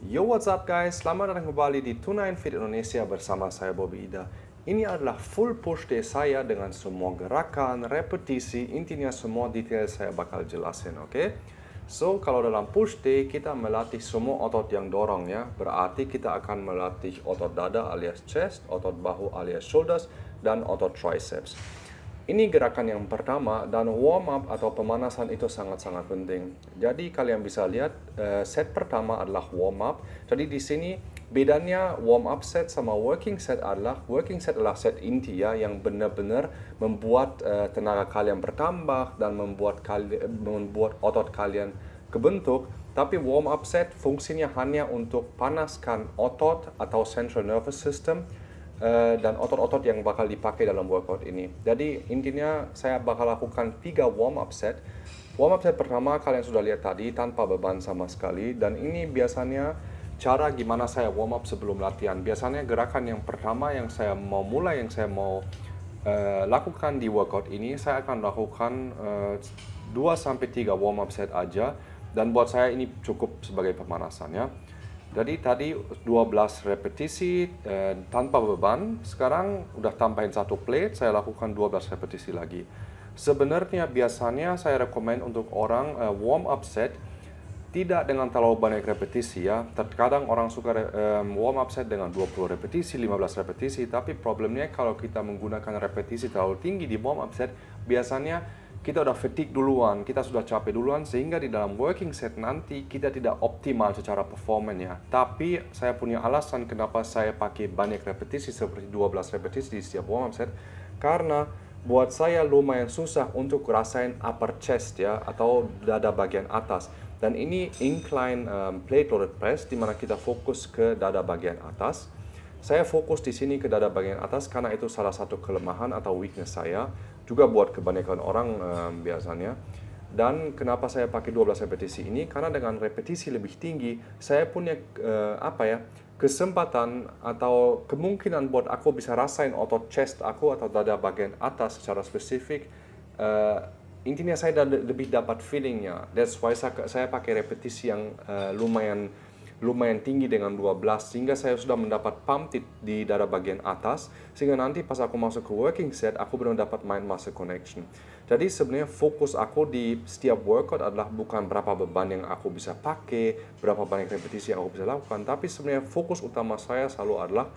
Yo, what's up guys? Selamat datang kembali di Tunain Fit Indonesia bersama saya Bobby Ida. Ini adalah full push day saya dengan semua gerakan, repetisi, intinya semua detail saya bakal jelasin, oke? So, kalau dalam push day kita melatih semua otot yang dorong ya. Berarti kita akan melatih otot dada alias chest, otot bahu alias shoulders, dan otot triceps. Ini gerakan yang pertama dan warm up atau pemanasan itu sangat-sangat penting. Jadi kalian bisa lihat set pertama adalah warm up. Jadi di sini bedanya warm up set sama working set adalah set inti ya yang benar-benar membuat tenaga kalian bertambah dan membuat otot kalian kebentuk. Tapi warm up set fungsinya hanya untuk panaskan otot atau central nervous system dan otot-otot yang bakal dipakai dalam workout ini. Jadi intinya saya bakal lakukan 3 warm up set. Warm up set pertama kalian sudah lihat tadi tanpa beban sama sekali, dan ini biasanya cara gimana saya warm up sebelum latihan. Biasanya gerakan yang pertama yang saya mau lakukan di workout ini, saya akan lakukan 2-3 warm up set aja, dan buat saya ini cukup sebagai pemanasan ya. Jadi tadi 12 repetisi tanpa beban, sekarang udah tambahin satu plate, saya lakukan 12 repetisi lagi. Sebenarnya biasanya saya rekomen untuk orang warm up set tidak dengan terlalu banyak repetisi ya. Terkadang orang suka warm up set dengan 20 repetisi, 15 repetisi, tapi problemnya kalau kita menggunakan repetisi terlalu tinggi di warm up set, biasanya kita udah fatigue duluan, kita sudah capek duluan, sehingga di dalam working set nanti kita tidak optimal secara performanya. Tapi saya punya alasan kenapa saya pakai banyak repetisi seperti 12 repetisi di setiap warm up set, karena buat saya lumayan susah untuk rasain upper chest ya, atau dada bagian atas. Dan ini incline plate loaded press, di mana kita fokus ke dada bagian atas. Saya fokus di sini ke dada bagian atas karena itu salah satu kelemahan atau weakness saya, juga buat kebanyakan orang biasanya. Dan kenapa saya pakai 12 repetisi ini? Karena dengan repetisi lebih tinggi, saya punya kesempatan atau kemungkinan buat aku bisa rasain otot chest aku atau dada bagian atas secara spesifik. Intinya saya lebih dapat feelingnya. That's why saya pakai repetisi yang lumayan tinggi dengan 12, sehingga saya sudah mendapat pump di dada bagian atas, sehingga nanti pas aku masuk ke working set aku benar dapat mind muscle connection. Jadi sebenarnya fokus aku di setiap workout adalah bukan berapa beban yang aku bisa pakai, berapa banyak repetisi yang aku bisa lakukan, tapi sebenarnya fokus utama saya selalu adalah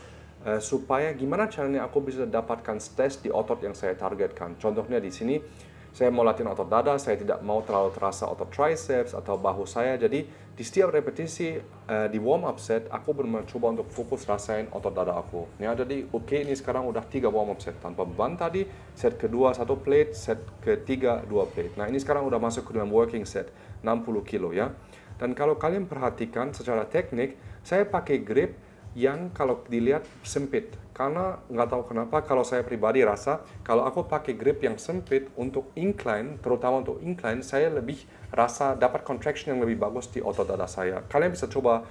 supaya gimana caranya aku bisa dapatkan stress di otot yang saya targetkan. Contohnya di sini saya mau latihan otot dada, saya tidak mau terlalu terasa otot triceps atau bahu saya. Jadi di setiap repetisi di warm up set, aku benar-benar coba untuk fokus rasain otot dada aku. Ya, jadi oke, ini sekarang udah 3 warm up set tanpa beban tadi. Set kedua 1 plate, set ketiga 2 plate. Nah, ini sekarang udah masuk ke dalam working set 60 kilo ya. Dan kalau kalian perhatikan secara teknik, saya pakai grip yang kalau dilihat sempit, karena nggak tahu kenapa kalau saya pribadi rasa kalau aku pakai grip yang sempit untuk incline, terutama untuk incline, saya lebih rasa dapat contraction yang lebih bagus di otot dada saya. Kalian bisa coba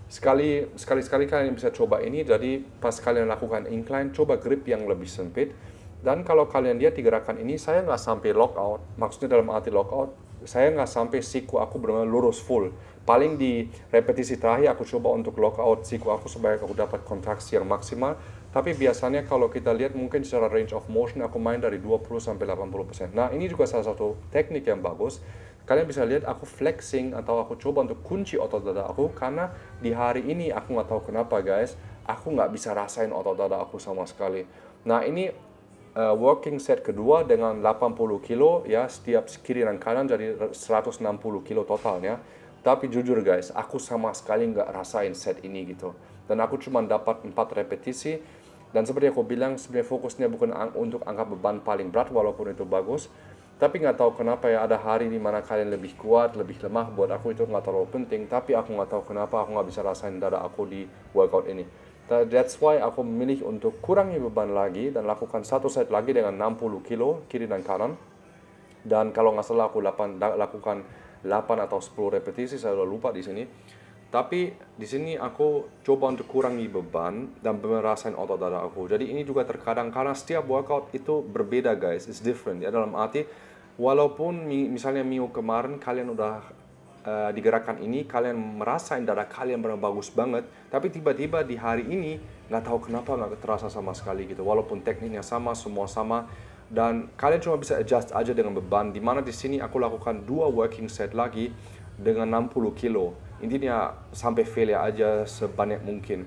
sekali kalian bisa coba ini. Jadi pas kalian lakukan incline, coba grip yang lebih sempit. Dan kalau kalian lihat di gerakan ini, saya nggak sampai lockout. Maksudnya dalam arti lockout, saya nggak sampai siku aku benar-benar lurus full. Paling di repetisi terakhir aku coba untuk lockout siku aku supaya aku dapat kontraksi yang maksimal. Tapi biasanya kalau kita lihat mungkin secara range of motion aku main dari 20-80%. Nah, ini juga salah satu teknik yang bagus. Kalian bisa lihat aku flexing atau aku coba untuk kunci otot dada aku, karena di hari ini aku nggak tahu kenapa guys, aku nggak bisa rasain otot dada aku sama sekali. Nah, ini working set kedua dengan 80 kilo ya, setiap kiri dan kanan, jadi 160 kilo totalnya. Tapi jujur guys, aku sama sekali nggak rasain set ini gitu. Dan aku cuma dapat 4 repetisi. Dan seperti aku bilang, sebenarnya fokusnya bukan untuk angkat beban paling berat, walaupun itu bagus. Tapi nggak tahu kenapa ya, ada hari di mana kalian lebih kuat, lebih lemah. Buat aku itu nggak terlalu penting. Tapi aku nggak tahu kenapa aku nggak bisa rasain dada aku di workout ini. That's why aku memilih untuk kurangi beban lagi dan lakukan satu set lagi dengan 60 kilo kiri dan kanan. Dan kalau nggak salah aku lakukan 8 atau 10 repetisi, saya udah lupa di sini. Tapi di sini aku coba untuk kurangi beban dan merasain otot dada aku. Jadi ini juga terkadang karena setiap workout itu berbeda guys, it's different ya, dalam arti walaupun misalnya minggu kemarin kalian udah di gerakan ini kalian merasain dada kalian benar bagus banget, tapi tiba-tiba di hari ini nggak tahu kenapa nggak terasa sama sekali gitu. Walaupun tekniknya sama, semua sama, dan kalian cuma bisa adjust aja dengan beban. Dimana di sini aku lakukan 2 working set lagi dengan 60 kilo. Intinya sampai failure aja sebanyak mungkin.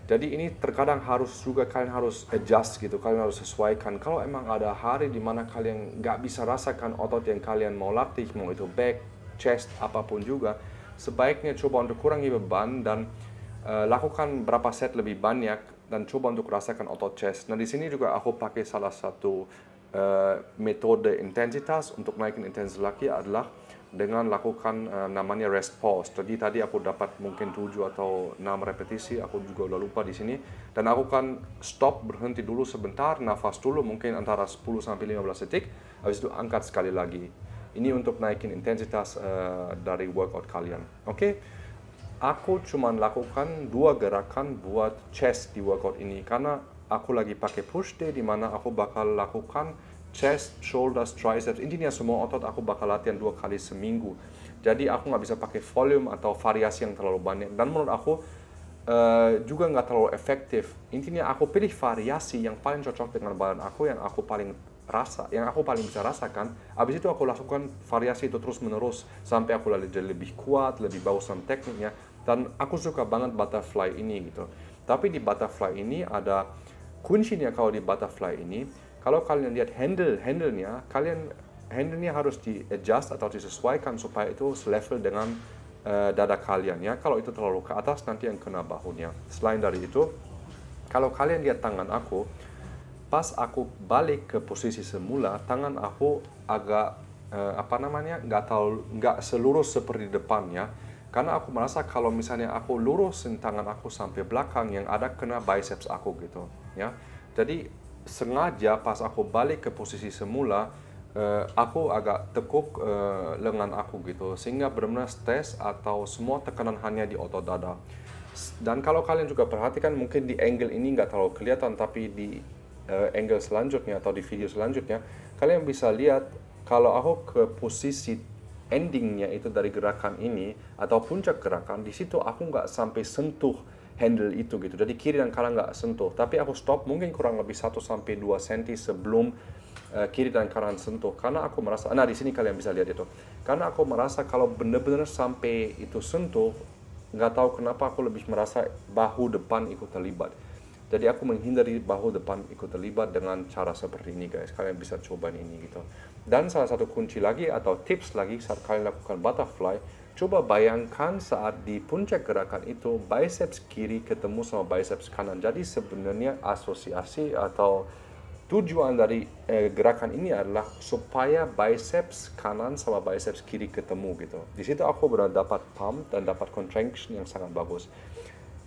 Jadi ini terkadang kalian harus adjust gitu, kalian harus sesuaikan. Kalau emang ada hari di mana kalian nggak bisa rasakan otot yang kalian mau latih, mau itu back, chest, apapun juga, sebaiknya coba untuk kurangi beban dan lakukan berapa set lebih banyak dan coba untuk rasakan otot chest. Nah di sini juga aku pakai salah satu metode intensitas untuk naikin intensitas lagi adalah dengan lakukan namanya rest pause. Jadi tadi aku dapat mungkin 7 atau 6 repetisi, aku juga udah lupa di sini. Dan aku kan stop, berhenti dulu sebentar, nafas dulu mungkin antara 10 sampai 15 detik, habis itu angkat sekali lagi. Ini untuk naikin intensitas dari workout kalian. Oke? Aku cuma lakukan 2 gerakan buat chest di workout ini karena aku lagi pakai push day di mana aku bakal lakukan chest, shoulders, triceps, intinya semua otot aku bakal latihan 2 kali seminggu. Jadi aku nggak bisa pakai volume atau variasi yang terlalu banyak. Dan menurut aku juga nggak terlalu efektif. Intinya aku pilih variasi yang paling cocok dengan badan aku, yang aku paling bisa rasakan. Habis itu aku lakukan variasi itu terus menerus sampai aku jadi lebih kuat, lebih bagus dalam tekniknya. Dan aku suka banget butterfly ini gitu. Tapi di butterfly ini ada kuncinya. Kalau di butterfly ini, kalau kalian lihat handle-nya harus di-adjust atau disesuaikan supaya itu selevel dengan dada kalian ya. Kalau itu terlalu ke atas nanti yang kena bahunya. Selain dari itu, kalau kalian lihat tangan aku, pas aku balik ke posisi semula, tangan aku agak nggak selurus seperti depannya. Karena aku merasa kalau misalnya aku lurusin tangan aku sampai belakang, yang ada kena biceps aku gitu ya. Jadi sengaja pas aku balik ke posisi semula, aku agak tekuk lengan aku gitu, sehingga benar-benar stres atau semua tekanan hanya di otot dada. Dan kalau kalian juga perhatikan, mungkin di angle ini nggak terlalu kelihatan, tapi di angle selanjutnya atau di video selanjutnya, kalian bisa lihat kalau aku ke posisi endingnya itu dari gerakan ini atau puncak gerakan, di situ aku nggak sampai sentuh handle itu gitu. Jadi kiri dan kanan nggak sentuh, tapi aku stop mungkin kurang lebih 1 sampai 2 cm sebelum kiri dan kanan sentuh. Karena aku merasa, nah di sini kalian bisa lihat itu. Karena aku merasa kalau benar-benar sampai itu sentuh, nggak tahu kenapa aku lebih merasa bahu depan ikut terlibat. Jadi aku menghindari bahu depan ikut terlibat dengan cara seperti ini guys. Kalian bisa coba ini gitu. Dan salah satu kunci lagi atau tips lagi saat kalian lakukan butterfly, coba bayangkan saat di puncak gerakan itu biceps kiri ketemu sama biceps kanan. Jadi sebenarnya asosiasi atau tujuan dari gerakan ini adalah supaya biceps kanan sama biceps kiri ketemu gitu. Di situ aku benar dapat pump dan dapat contraction yang sangat bagus.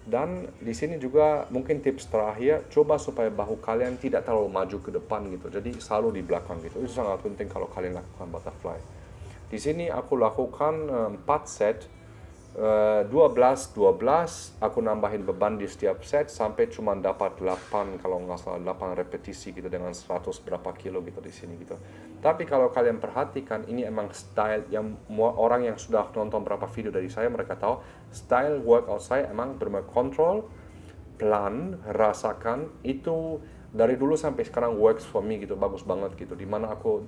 Dan di sini juga mungkin tips terakhir, coba supaya bahu kalian tidak terlalu maju ke depan gitu. Jadi selalu di belakang gitu. Itu sangat penting kalau kalian lakukan butterfly. Di sini aku lakukan 4 set, 12, aku nambahin beban di setiap set sampai cuma dapat 8, kalau nggak salah 8 repetisi gitu dengan 100 berapa kilo gitu di sini gitu. Tapi kalau kalian perhatikan, ini emang style yang orang yang sudah nonton berapa video dari saya, mereka tahu style workout saya emang benar-benar kontrol, pelan, rasakan, itu dari dulu sampai sekarang works for me gitu, bagus banget gitu. Dimana aku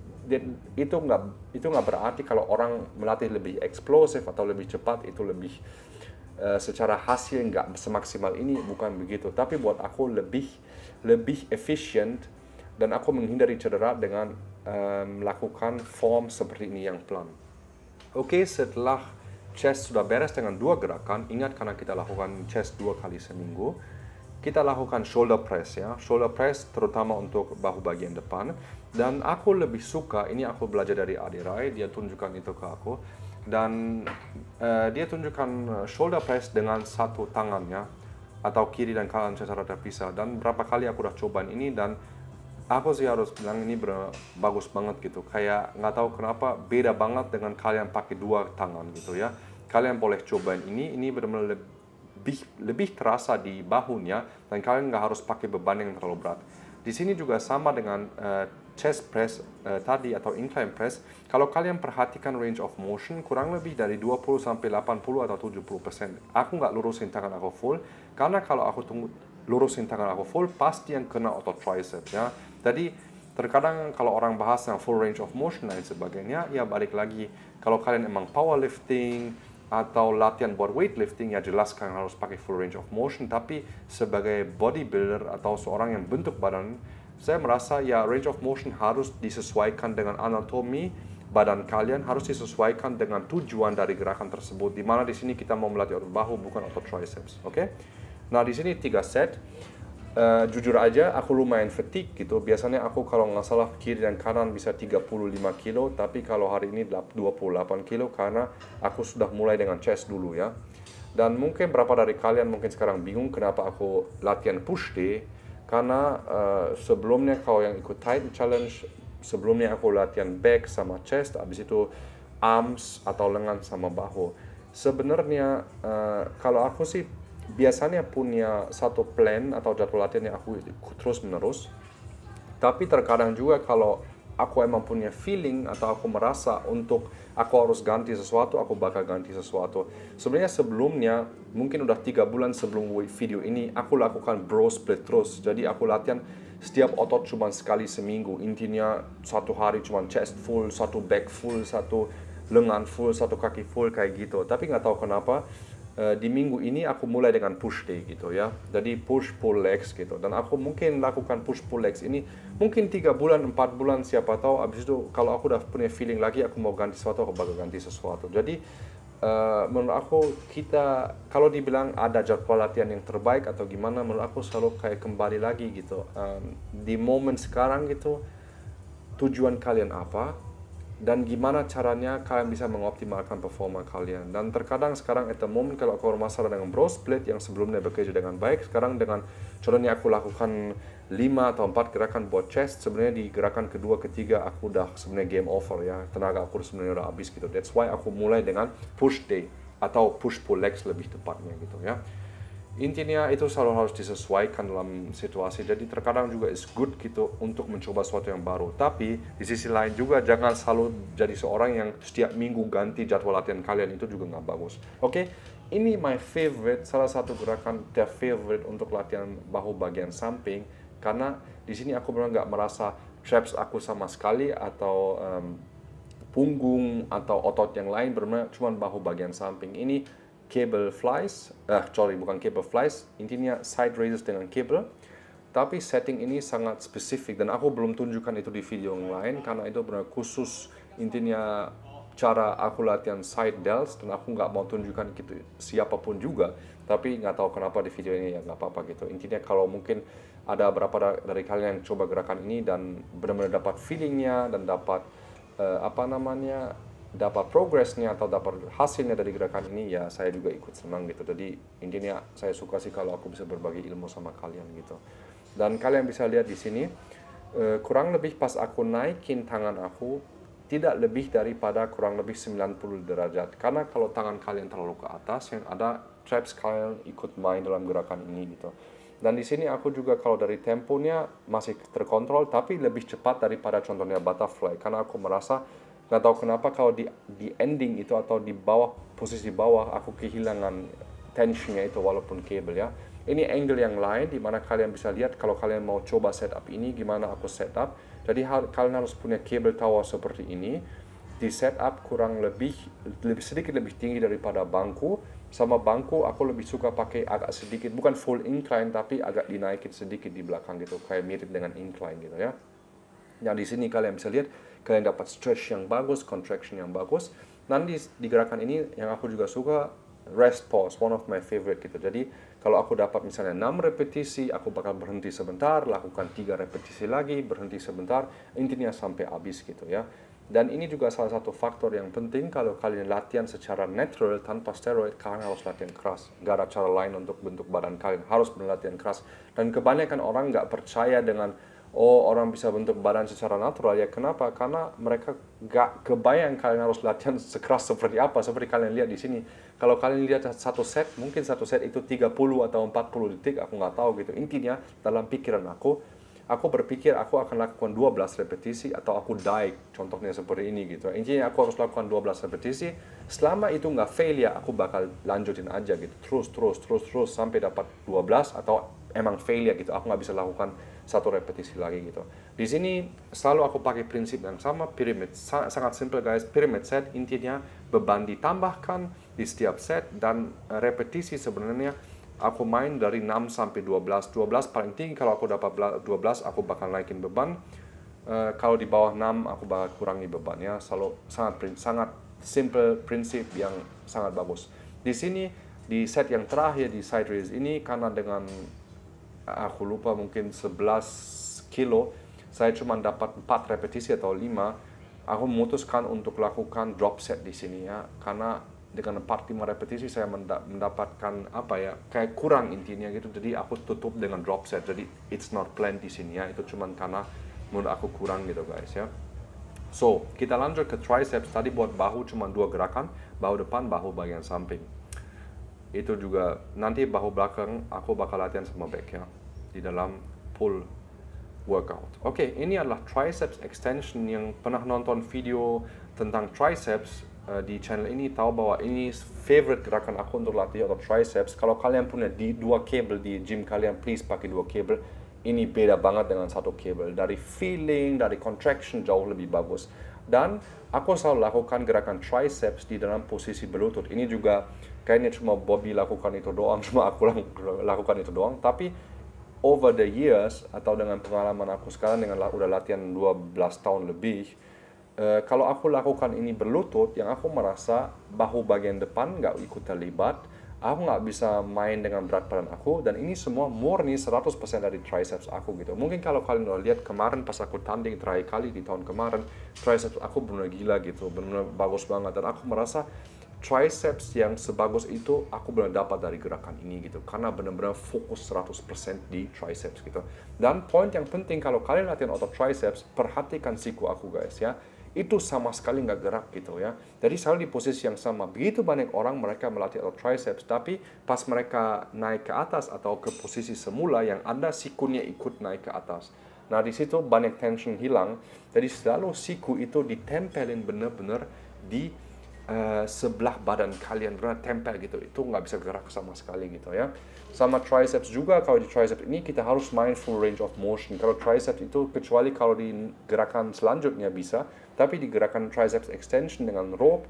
itu nggak berarti kalau orang melatih lebih eksplosif atau lebih cepat itu lebih secara hasil nggak semaksimal ini, bukan begitu. Tapi buat aku lebih efisien dan aku menghindari cedera dengan melakukan form seperti ini yang pelan. Oke, setelah chest sudah beres dengan 2 gerakan, ingat karena kita lakukan chest 2 kali seminggu, kita lakukan shoulder press ya. Shoulder press terutama untuk bahu bagian depan. Dan aku lebih suka, ini aku belajar dari Adirai, dia tunjukkan itu ke aku. Dan dia tunjukkan shoulder press dengan satu tangannya, atau kiri dan kanan secara terpisah. Dan berapa kali aku udah cobain ini, dan aku sih harus bilang ini bagus banget gitu. Kayak nggak tahu kenapa beda banget dengan kalian pakai 2 tangan gitu ya. Kalian boleh cobain ini benar-benar lebih terasa di bahunya, dan kalian nggak harus pakai beban yang terlalu berat. Di sini juga sama dengan chest press tadi atau incline press, kalau kalian perhatikan range of motion kurang lebih dari 20 sampai 80 atau 70%. Aku nggak lurusin tangan aku full, karena kalau aku lurusin tangan aku full, pasti yang kena otot tricep ya. Jadi terkadang kalau orang bahas yang full range of motion dan sebagainya, ya balik lagi, kalau kalian emang powerlifting atau latihan buat weightlifting, ya jelas kalian harus pakai full range of motion. Tapi sebagai bodybuilder atau seorang yang bentuk badan, saya merasa ya range of motion harus disesuaikan dengan anatomi badan kalian, harus disesuaikan dengan tujuan dari gerakan tersebut. Di mana di sini kita mau melatih otot bahu, bukan otot triceps, oke? Nah di sini 3 set. Jujur aja aku lumayan fatigue gitu. Biasanya aku kalau nggak salah kiri dan kanan bisa 35 kilo, tapi kalau hari ini 28 kilo karena aku sudah mulai dengan chest dulu ya. Dan mungkin berapa dari kalian mungkin sekarang bingung kenapa aku latihan push day, karena sebelumnya kalau yang ikut Titan Challenge, sebelumnya aku latihan back sama chest, habis itu arms atau lengan sama bahu. Sebenarnya kalau aku sih biasanya punya satu plan atau jadwal latihan yang aku ikut terus menerus. Tapi terkadang juga kalau aku emang punya feeling atau aku merasa untuk aku harus ganti sesuatu, aku bakal ganti sesuatu. Sebenarnya sebelumnya, mungkin udah 3 bulan sebelum video ini, aku lakukan bro split terus. Jadi aku latihan setiap otot cuma sekali seminggu. Intinya satu hari cuma chest full, satu back full, satu lengan full, satu kaki full kayak gitu. Tapi nggak tahu kenapa di minggu ini aku mulai dengan push day gitu ya. Jadi push pull legs gitu. Dan aku mungkin lakukan push pull legs ini mungkin 3 bulan, 4 bulan, siapa tahu. Abis itu kalau aku udah punya feeling lagi aku mau ganti sesuatu, aku bakal ganti sesuatu. Jadi menurut aku kita kalau dibilang ada jadwal latihan yang terbaik atau gimana, menurut aku selalu kayak kembali lagi gitu. Di momen sekarang gitu, tujuan kalian apa? Dan gimana caranya kalian bisa mengoptimalkan performa kalian. Dan terkadang sekarang at the moment kalau aku bermasalah dengan bro split yang sebelumnya bekerja dengan baik, sekarang dengan contohnya aku lakukan 5 atau 4 gerakan buat chest, sebenarnya di gerakan kedua ketiga aku udah sebenarnya game over ya, tenaga aku sebenarnya udah habis gitu. That's why aku mulai dengan push day atau push pull legs lebih tepatnya gitu ya. Intinya itu selalu harus disesuaikan dalam situasi. Jadi terkadang juga is good gitu untuk mencoba sesuatu yang baru. Tapi di sisi lain juga jangan selalu jadi seorang yang setiap minggu ganti jadwal latihan kalian, itu juga nggak bagus. Oke, ini my favorite, salah satu gerakan favorite untuk latihan bahu bagian samping. Karena di sini aku benar nggak merasa traps aku sama sekali atau punggung atau otot yang lain, benar cuma bahu bagian samping. Ini cable flies, bukan cable flies, intinya side raises dengan cable. Tapi setting ini sangat spesifik dan aku belum tunjukkan itu di video yang lain karena itu benar khusus. Intinya cara aku latihan side delts dan aku nggak mau tunjukkan gitu siapapun juga. Tapi nggak tahu kenapa di video ini ya nggak apa-apa gitu. Intinya kalau mungkin ada beberapa dari kalian yang coba gerakan ini dan benar-benar dapat feelingnya dan dapat dapat progresnya atau dapat hasilnya dari gerakan ini, ya saya juga ikut senang gitu. Jadi intinya saya suka sih kalau aku bisa berbagi ilmu sama kalian gitu. Dan kalian bisa lihat di sini kurang lebih pas aku naikin tangan aku tidak lebih daripada kurang lebih 90 derajat. Karena kalau tangan kalian terlalu ke atas, yang ada traps kalian ikut main dalam gerakan ini gitu. Dan di sini aku juga kalau dari temponya masih terkontrol, tapi lebih cepat daripada contohnya butterfly. Karena aku merasa nggak tahu kenapa kalau di ending itu atau di bawah, posisi bawah, aku kehilangan tensionnya itu walaupun cable ya. Ini angle yang lain di mana kalian bisa lihat kalau kalian mau coba setup ini gimana aku setup. Jadi kalian harus punya cable tower seperti ini. Di setup kurang lebih sedikit lebih tinggi daripada bangku. Sama bangku aku lebih suka pakai agak sedikit, bukan full incline tapi agak dinaikin sedikit di belakang gitu, kayak mirip dengan incline gitu ya. Nah di sini kalian bisa lihat kalian dapat stretch yang bagus, contraction yang bagus. Nanti di gerakan ini yang aku juga suka, rest pause, one of my favorite gitu. Jadi kalau aku dapat misalnya 6 repetisi, aku bakal berhenti sebentar, lakukan 3 repetisi lagi, berhenti sebentar, intinya sampai habis gitu ya. Dan ini juga salah satu faktor yang penting kalau kalian latihan secara natural tanpa steroid, kalian harus latihan keras. Gak ada cara lain untuk bentuk badan kalian, harus berlatihan keras. Dan kebanyakan orang nggak percaya dengan orang bisa bentuk badan secara natural. Ya kenapa? Karena mereka gak kebayang kalian harus latihan sekeras seperti apa. Seperti kalian lihat di sini. Kalau kalian lihat satu set, mungkin satu set itu 30 atau 40 detik, aku nggak tahu gitu. Intinya dalam pikiran aku, aku berpikir aku akan lakukan 12 repetisi atau aku die, contohnya seperti ini gitu. Intinya aku harus lakukan 12 repetisi, selama itu nggak fail ya aku bakal lanjutin aja gitu, terus sampai dapat 12 atau emang fail ya gitu, aku nggak bisa lakukan satu repetisi lagi gitu. Di sini selalu aku pakai prinsip yang sama, pyramid, sangat simple guys, pyramid set intinya beban ditambahkan di setiap set dan repetisi sebenarnya aku main dari 6 sampai 12. 12 paling tinggi, kalau aku dapat 12 aku bakal naikin beban. Kalau di bawah 6 aku bakal kurangi beban ya. Selalu sangat simple prinsip yang sangat bagus. Di sini di set yang terakhir di side raise ini, karena dengan aku lupa mungkin 11 kilo saya cuma dapat 4 repetisi atau 5, aku memutuskan untuk lakukan drop set di sini ya, karena dengan 4-5 repetisi saya mendapatkan apa ya, kayak kurang intinya gitu, jadi aku tutup dengan drop set. Jadi it's not planned di sini ya, itu cuma karena menurut aku kurang gitu guys ya. So kita lanjut ke triceps. Tadi buat bahu cuma 2 gerakan, bahu depan, bahu bagian samping. Itu juga nanti bahu belakang aku bakal latihan sama back ya, di dalam pull workout. Oke, ini adalah triceps extension. Yang pernah nonton video tentang triceps di channel ini tahu bahwa ini favorite gerakan aku untuk latih otot triceps. Kalau kalian punya dua kabel di gym kalian, please pakai 2 kabel. Ini beda banget dengan 1 kabel. Dari feeling, dari contraction jauh lebih bagus. Dan aku selalu lakukan gerakan triceps di dalam posisi berlutut. Ini juga kayaknya cuma Bobby lakukan itu doang, cuma aku lakukan itu doang. Tapi over the years, atau dengan pengalaman aku sekarang dengan udah latihan 12 tahun lebih, kalau aku lakukan ini berlutut, yang aku merasa bahu bagian depan nggak ikut terlibat, aku nggak bisa main dengan berat badan aku, dan ini semua murni 100% dari triceps aku gitu. Mungkin kalau kalian udah lihat kemarin pas aku tanding terakhir kali di tahun kemarin, triceps aku benar gila gitu, benar bagus banget, dan aku merasa triceps yang sebagus itu aku benar dapat dari gerakan ini gitu, karena benar-benar fokus 100% di triceps gitu. Dan poin yang penting kalau kalian latihan otot triceps, perhatikan siku aku guys ya, itu sama sekali nggak gerak gitu ya. Jadi selalu di posisi yang sama. Begitu banyak orang mereka melatih otot triceps, tapi pas mereka naik ke atas atau ke posisi semula, yang ada sikunya ikut naik ke atas. Nah di situ banyak tension hilang. Jadi selalu siku itu ditempelin benar-benar di sebelah badan kalian, benar tempel gitu, itu nggak bisa gerak sama sekali gitu ya. Sama triceps juga, kalau di triceps ini kita harus main full range of motion. Kalau triceps itu, kecuali kalau di gerakan selanjutnya bisa, tapi di gerakan triceps extension dengan rope,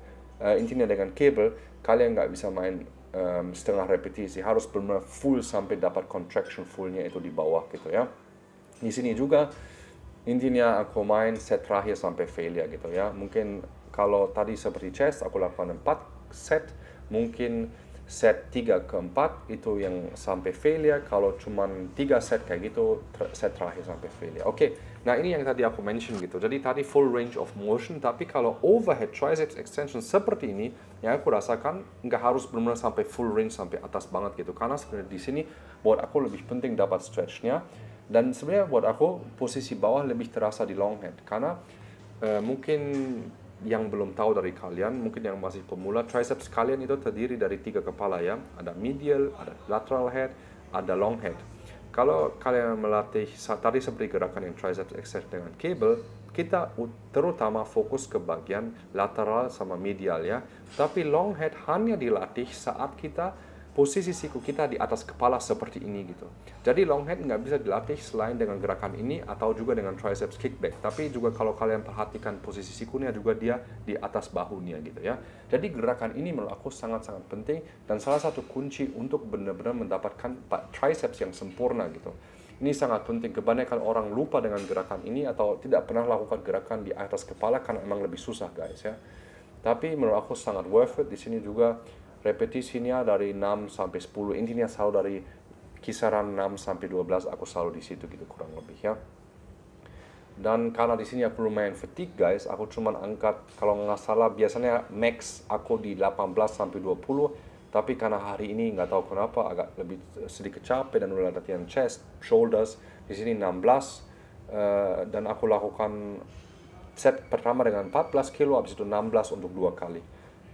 intinya dengan kabel, kalian nggak bisa main setengah repetisi, harus benar full sampai dapat contraction fullnya itu di bawah gitu ya. Di sini juga intinya aku main set terakhir sampai failure gitu ya. Mungkin kalau tadi seperti chest aku lakukan 4 set, mungkin set 3 ke 4 itu yang sampai failure. Kalau cuman 3 set kayak gitu, set terakhir sampai failure. Oke, nah ini yang tadi aku mention gitu. Jadi tadi full range of motion, tapi kalau overhead triceps extension seperti ini, yang aku rasakan nggak harus benar-benar sampai full range sampai atas banget gitu. Karena sebenarnya di sini buat aku lebih penting dapat stretchnya. Dan sebenarnya buat aku posisi bawah lebih terasa di long head, karena mungkin yang belum tahu dari kalian, mungkin yang masih pemula, triceps kalian itu terdiri dari 3 kepala ya. Ada medial, ada lateral head, ada long head. Kalau kalian melatih tadi seperti gerakan yang triceps extension dengan kabel, kita terutama fokus ke bagian lateral sama medial ya. Tapi long head hanya dilatih saat kita posisi siku kita di atas kepala seperti ini gitu. Jadi long head nggak bisa dilatih selain dengan gerakan ini atau juga dengan triceps kickback. Tapi juga kalau kalian perhatikan posisi sikunya juga dia di atas bahunya gitu ya. Jadi gerakan ini menurut aku sangat-sangat penting dan salah satu kunci untuk benar-benar mendapatkan triceps yang sempurna gitu. Ini sangat penting. Kebanyakan orang lupa dengan gerakan ini atau tidak pernah lakukan gerakan di atas kepala karena emang lebih susah guys ya. Tapi menurut aku sangat worth it. Di sini juga repetisinya dari 6 sampai 10, intinya selalu dari kisaran 6 sampai 12 aku selalu di situ gitu kurang lebih ya. Dan karena di sini aku lumayan fatigue guys, aku cuman angkat kalau nggak salah biasanya max aku di 18 sampai 20, tapi karena hari ini nggak tahu kenapa agak lebih sedikit capek dan udah latihan chest, shoulders, di sini 16 dan aku lakukan set pertama dengan 14 kilo, habis itu 16 untuk 2 kali.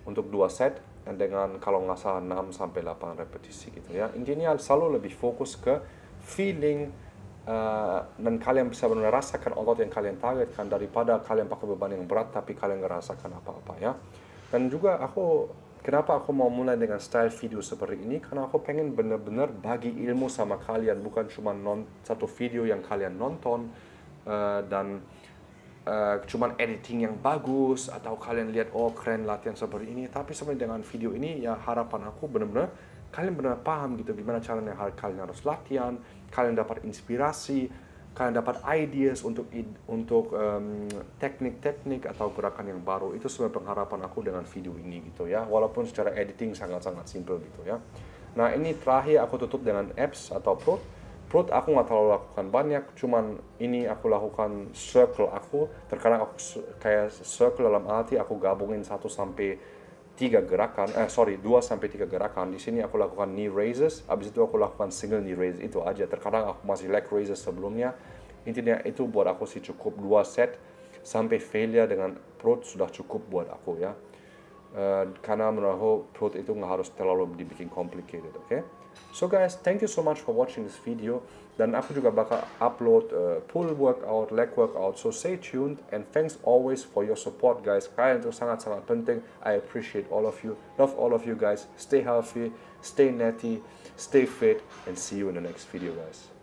Untuk 2 set dengan kalau nggak salah 6 sampai 8 repetisi gitu ya. Intinya selalu lebih fokus ke feeling dan kalian bisa benar rasakan otot yang kalian targetkan daripada kalian pakai beban yang berat tapi kalian nggak rasakan apa-apa ya. Dan juga kenapa aku mau mulai dengan style video seperti ini, karena aku pengen benar-benar bagi ilmu sama kalian, bukan cuma satu video yang kalian nonton dan cuman editing yang bagus atau kalian lihat oh keren latihan seperti ini, tapi sebenarnya dengan video ini ya harapan aku benar-benar kalian benar paham gitu gimana caranya kalian harus latihan, kalian dapat inspirasi, kalian dapat ideas untuk teknik-teknik atau gerakan yang baru. Itu sebenarnya pengharapan aku dengan video ini gitu ya, walaupun secara editing sangat-sangat simple gitu ya. Nah ini terakhir aku tutup dengan abs atau perut aku nggak terlalu lakukan banyak, cuman ini aku lakukan circle aku. Terkadang aku kayak circle dalam arti aku gabungin 2 sampai 3 gerakan. Di sini aku lakukan knee raises, habis itu aku lakukan single knee raises, itu aja. Terkadang aku masih leg raises sebelumnya. Intinya itu buat aku sih cukup 2 set sampai failure dengan perut sudah cukup buat aku ya. Karena menurut aku perut itu nggak harus terlalu dibikin complicated, okay? So guys, thank you so much for watching this video. Dan aku juga bakal upload pull workout, leg workout. So stay tuned and thanks always for your support guys. Kalian itu sangat-sangat penting. I appreciate all of you. Love all of you guys. Stay healthy, stay natty, stay fit, and see you in the next video guys.